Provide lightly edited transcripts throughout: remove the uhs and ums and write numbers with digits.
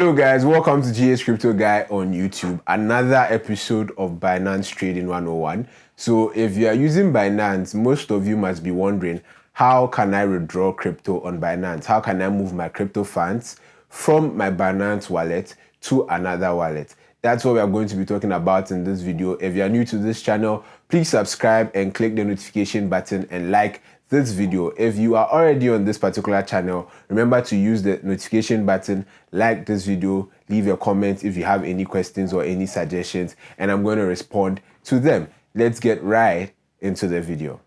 Hello guys, welcome to GH Crypto Guy on YouTube. Another episode of Binance Trading 101. So if you are using Binance, most of you must be wondering, how can I withdraw crypto on Binance? How can I move my crypto funds from my Binance wallet to another wallet? That's what we are going to be talking about in this video. If you are new to this channel, please subscribe and click the notification button and like this video. If you are already on this particular channel, remember to use the notification button, like this video, leave your comments if you have any questions or any suggestions, and I'm going to respond to them. Let's get right into the video.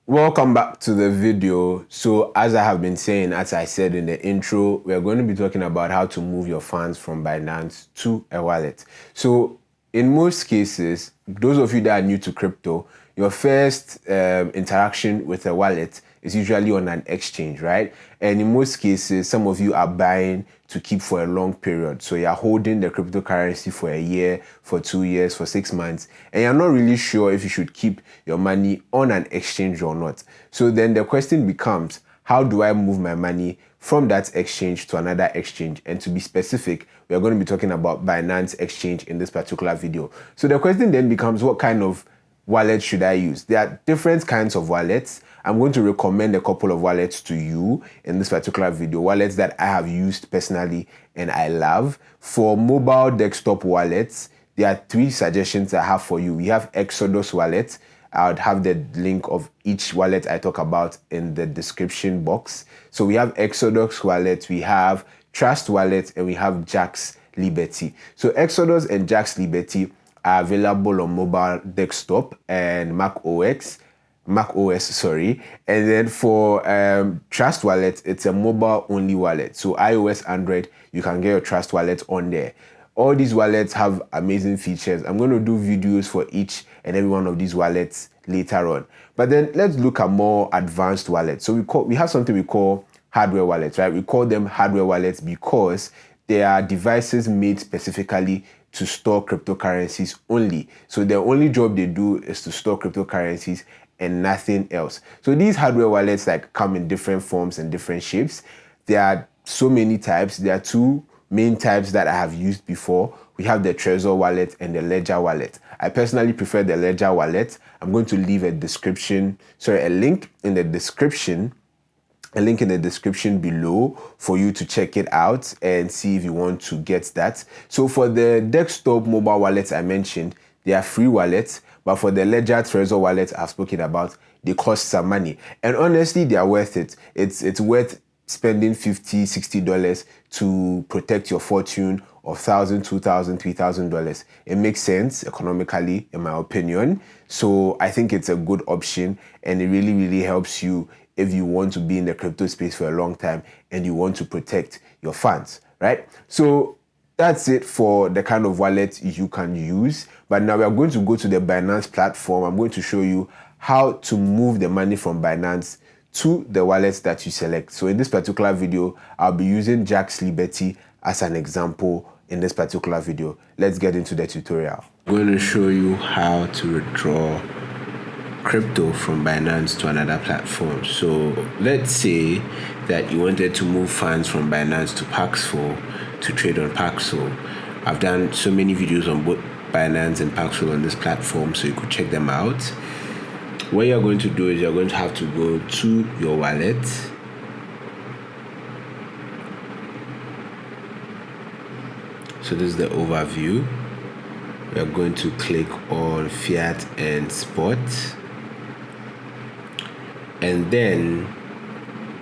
Welcome back to the video. So as I have been saying, as I said in the intro, we are going to be talking about how to move your funds from Binance to a wallet. So in most cases, those of you that are new to crypto, your first interaction with a wallet is usually on an exchange, right? And in most cases, some of you are buying to keep for a long period. So you're holding the cryptocurrency for a year, for 2 years, for 6 months, and you're not really sure if you should keep your money on an exchange or not. So then the question becomes, how do I move my money from that exchange to another exchange? And to be specific, we are going to be talking about Binance Exchange in this particular video. So the question then becomes, what kind of wallet should I use? There are different kinds of wallets. I'm going to recommend a couple of wallets to you in this particular video, wallets that I have used personally and I love. For mobile desktop wallets, there are 3 suggestions I have for you. We have Exodus wallet. I would have the link of each wallet I talk about in the description box. So we have Exodus wallet, we have Trust wallet, and we have Jax Liberty. So Exodus and Jax Liberty are available on mobile desktop and Mac OS, sorry. And then for Trust wallet, it's a mobile only wallet. So iOS, Android, you can get your Trust wallet on there. All these wallets have amazing features. I'm going to do videos for each and every one of these wallets later on. But then let's look at more advanced wallets. So we have something we call hardware wallets, right? We call them hardware wallets because they are devices made specifically to store cryptocurrencies only. So the only job they do is to store cryptocurrencies and nothing else. So these hardware wallets come in different forms and different shapes. There are so many types. There are 2 main types that I have used before. We have the Trezor wallet and the Ledger wallet. I personally prefer the Ledger wallet. I'm going to leave a link in the description below for you to check it out and see if you want to get that. So for the desktop mobile wallets I mentioned, they are free wallets, but for the Ledger Trezor wallet I've spoken about, they cost some money. And honestly, they are worth it. It's worth spending $50, $60 to protect your fortune of $1,000, $2,000, $3,000. It makes sense economically, in my opinion. So I think it's a good option, and it really, really helps you if you want to be in the crypto space for a long time and you want to protect your funds, right? So that's it for the kind of wallet you can use. But now we are going to go to the Binance platform. I'm going to show you how to move the money from Binance to the wallets that you select. So in this particular video, I'll be using Jax Liberty as an example in this particular video. Let's get into the tutorial. I'm going to show you how to withdraw crypto from Binance to another platform. So let's say that you wanted to move funds from Binance to Paxful to trade on Paxful. I've done so many videos on both Binance and Paxful on this platform, so you could check them out. What you're going to do is you're going to have to go to your wallet. So this is the overview. We are going to click on Fiat and Spot. And then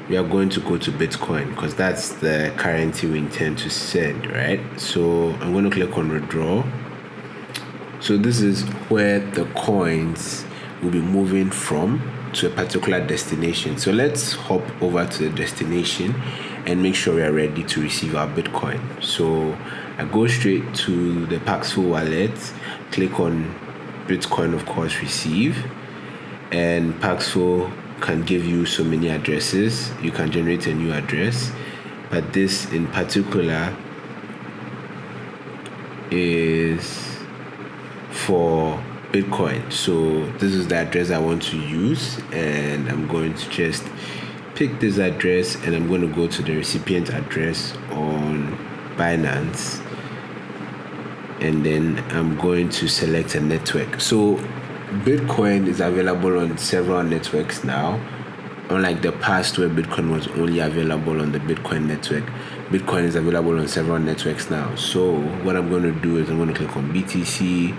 we are going to go to Bitcoin because that's the currency we intend to send, right? So I'm going to click on withdraw. So this is where the coins will be moving from to a particular destination. So let's hop over to the destination and make sure we are ready to receive our Bitcoin. So I go straight to the Paxful wallet, click on Bitcoin, of course, receive, and Paxful can give you so many addresses. You can generate a new address, but this in particular is for Bitcoin. So this is the address I want to use, and I'm going to just pick this address, and I'm going to go to the recipient address on Binance, and then I'm going to select a network. So Bitcoin is available on several networks now, unlike the past where Bitcoin was only available on the Bitcoin network. Bitcoin is available on several networks now. So what I'm going to do is I'm going to click on BTC,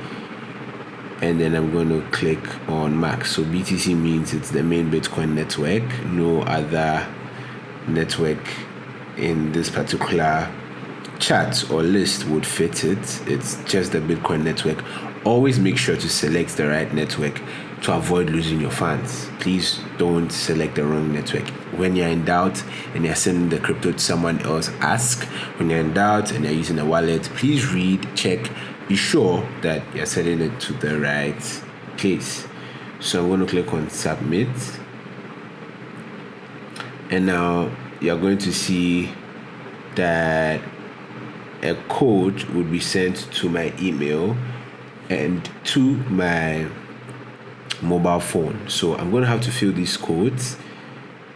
and then I'm going to click on Max. So BTC means it's the main Bitcoin network. No other network in this particular chart or list would fit it. It's just the Bitcoin network. Always make sure to select the right network to avoid losing your funds. Please don't select the wrong network. When you're in doubt and you're sending the crypto to someone else, ask. When you're in doubt and you're using a wallet, please read, check, be sure that you're sending it to the right place. So I'm going to click on submit, and now you're going to see that a code would be sent to my email and to my mobile phone. So I'm going to have to fill these codes.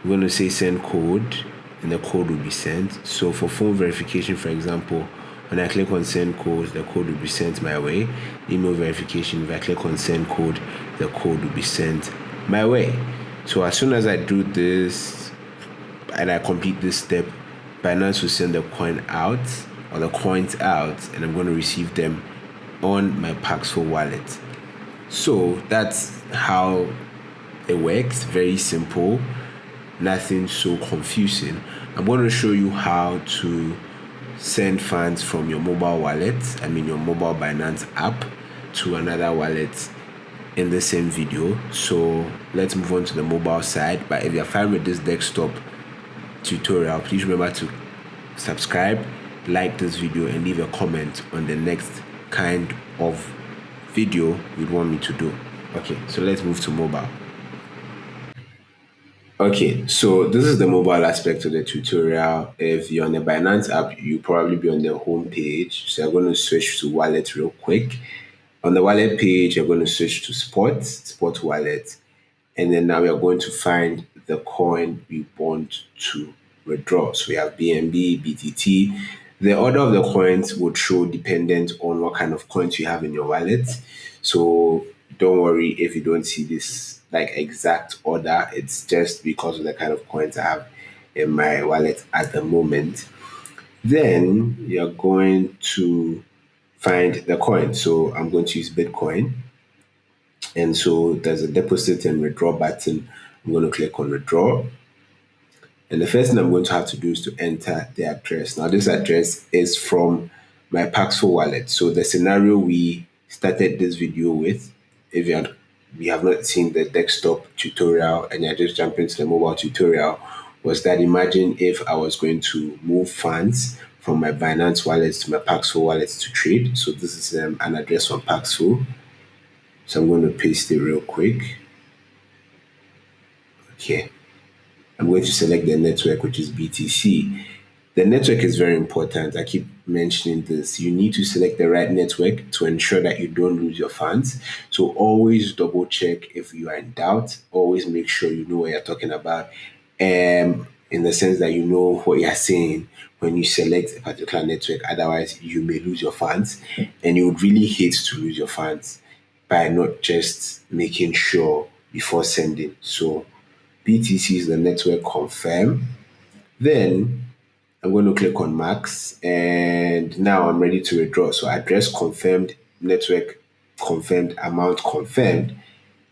I'm going to say send code, and the code will be sent. So for phone verification, for example, when I click on send code, the code will be sent my way. Email verification, if I click on send code, the code will be sent my way. So as soon as I do this and I complete this step, Binance will send the coin out, or the coins out, and I'm going to receive them on my Paxful wallet. So that's how it works. Very simple, nothing so confusing. I'm going to show you how to send funds from your mobile wallet, your mobile Binance app, to another wallet in the same video. So let's move on to the mobile side. But if you're fine with this desktop tutorial, please remember to subscribe, like this video, and leave a comment on the next kind of video you'd want me to do. Okay, so let's move to mobile. Okay, so this is the mobile aspect of the tutorial. If you're on the Binance app, you'll probably be on the home page. So I'm going to switch to wallet real quick. On the wallet page, you're going to switch to spot wallet. And then now we are going to find the coin we want to withdraw. So we have BNB, BTT. The order of the coins would show dependent on what kind of coins you have in your wallet. So don't worry if you don't see this like exact order. It's just because of the kind of coins I have in my wallet at the moment. Then you're going to find the coin. So I'm going to use Bitcoin. And so there's a deposit and withdraw button. I'm going to click on withdraw. And the first thing I'm going to have to do is to enter the address. Now, this address is from my Paxful wallet. So the scenario we started this video with, if we have not seen the desktop tutorial and you're just jumping to the mobile tutorial, was that imagine if I was going to move funds from my Binance wallet to my Paxful wallet to trade. So this is an address from Paxful. So I'm going to paste it real quick. Okay. I'm going to select the network, which is BTC. The network is very important. I keep mentioning this. You need to select the right network to ensure that you don't lose your funds. So always double check if you are in doubt. Always make sure you know what you're talking about. In the sense that you know what you're saying when you select a particular network. Otherwise, you may lose your funds, and you would really hate to lose your funds by not just making sure before sending. So BTC is the network confirm. Then I'm going to click on Max, and now I'm ready to withdraw. So address confirmed, network confirmed, amount confirmed,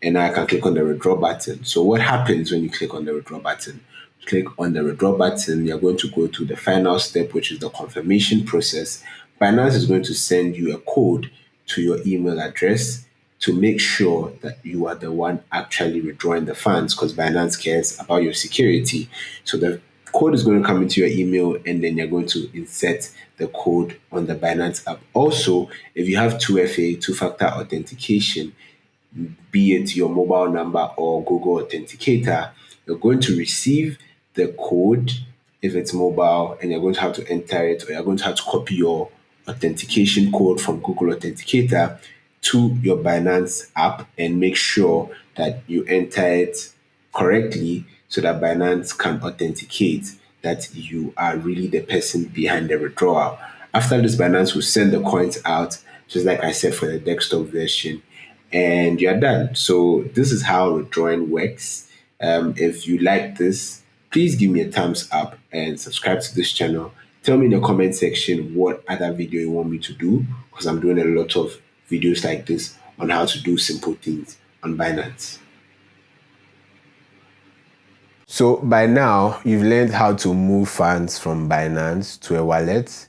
and now I can click on the withdraw button. So what happens when you click on the withdraw button? Click on the withdraw button, you're going to go to the final step, which is the confirmation process. Binance is going to send you a code to your email address to make sure that you are the one actually withdrawing the funds, because Binance cares about your security. So the code is going to come into your email, and then you're going to insert the code on the Binance app. Also, if you have 2FA, two-factor authentication, be it your mobile number or Google Authenticator, you're going to receive the code if it's mobile, and you're going to have to enter it, or you're going to have to copy your authentication code from Google Authenticator, to your Binance app and make sure that you enter it correctly so that Binance can authenticate that you are really the person behind the withdrawal. After this, Binance will send the coins out, just like I said for the desktop version, and you're done. So this is how withdrawing works. If you like this, please give me a thumbs up and subscribe to this channel. Tell me in the comment section what other video you want me to do, because I'm doing a lot of videos like this on how to do simple things on Binance. So by now, you've learned how to move funds from Binance to a wallet,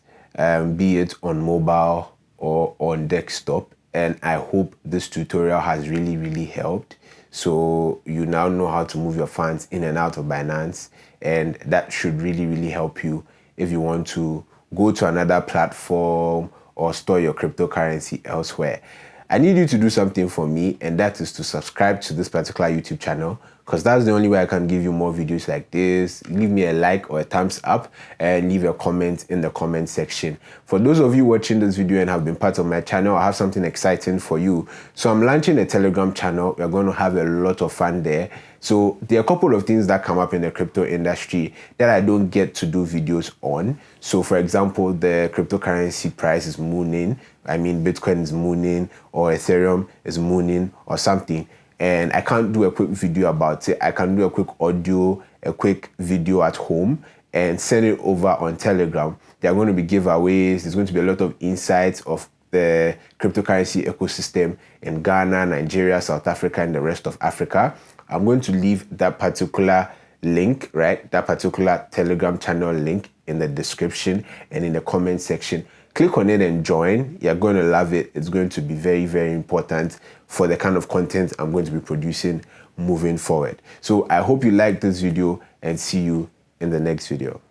be it on mobile or on desktop. And I hope this tutorial has really helped. So you now know how to move your funds in and out of Binance, and that should really help you if you want to go to another platform or store your cryptocurrency elsewhere. I need you to do something for me, and that is to subscribe to this particular YouTube channel, because that's the only way I can give you more videos like this. Leave me a like or a thumbs up and leave a comment in the comment section. For those of you watching this video and have been part of my channel, I have something exciting for you. So I'm launching a Telegram channel. We're going to have a lot of fun there. So there are a couple of things that come up in the crypto industry that I don't get to do videos on. So for example, the cryptocurrency price is mooning. I mean, Bitcoin is mooning, or Ethereum is mooning or something. And I can't do a quick video about it. I can do a quick audio, a quick video at home and send it over on Telegram. There are going to be giveaways. There's going to be a lot of insights of the cryptocurrency ecosystem in Ghana, Nigeria, South Africa, and the rest of Africa. I'm going to leave that particular link, right? That particular Telegram channel link in the description and in the comment section. Click on it and join. You're going to love it. It's going to be very important for the kind of content I'm going to be producing moving forward. So I hope you like this video and see you in the next video.